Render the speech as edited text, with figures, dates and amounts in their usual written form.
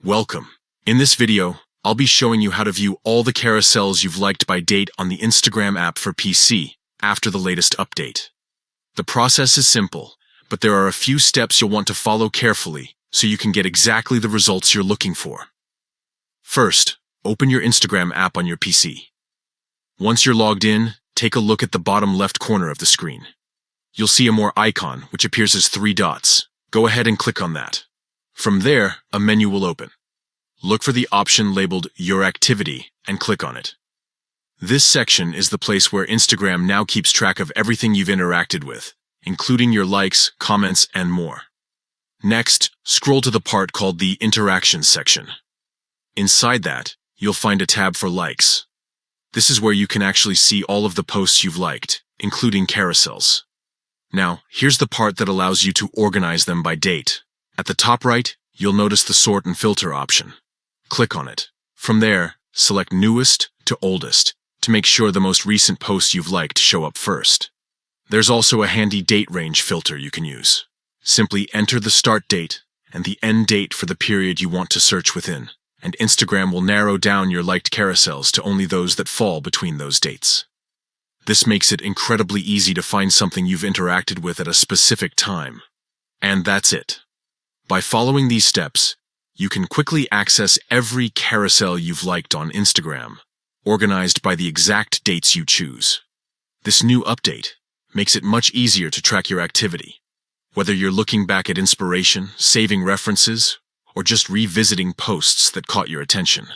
Welcome. In this video, I'll be showing you how to view all the carousels you've liked by date on the Instagram app for PC after the latest update. The process is simple, but there are a few steps you'll want to follow carefully so you can get exactly the results you're looking for. First, open your Instagram app on your PC. Once you're logged in, take a look at the bottom left corner of the screen. You'll see a More icon, which appears as 3 dots. Go ahead and click on that. From there, a menu will open. Look for the option labeled Your Activity and click on it. This section is the place where Instagram now keeps track of everything you've interacted with, including your likes, comments, and more. Next, scroll to the part called the Interactions section. Inside that, you'll find a tab for likes. This is where you can actually see all of the posts you've liked, including carousels. Now, here's the part that allows you to organize them by date. At the top right, you'll notice the Sort and Filter option. Click on it. From there, select Newest to Oldest to make sure the most recent posts you've liked show up first. There's also a handy date range filter you can use. Simply enter the start date and the end date for the period you want to search within, and Instagram will narrow down your liked carousels to only those that fall between those dates. This makes it incredibly easy to find something you've interacted with at a specific time. And that's it. By following these steps, you can quickly access every carousel you've liked on Instagram, organized by the exact dates you choose. This new update makes it much easier to track your activity, whether you're looking back at inspiration, saving references, or just revisiting posts that caught your attention.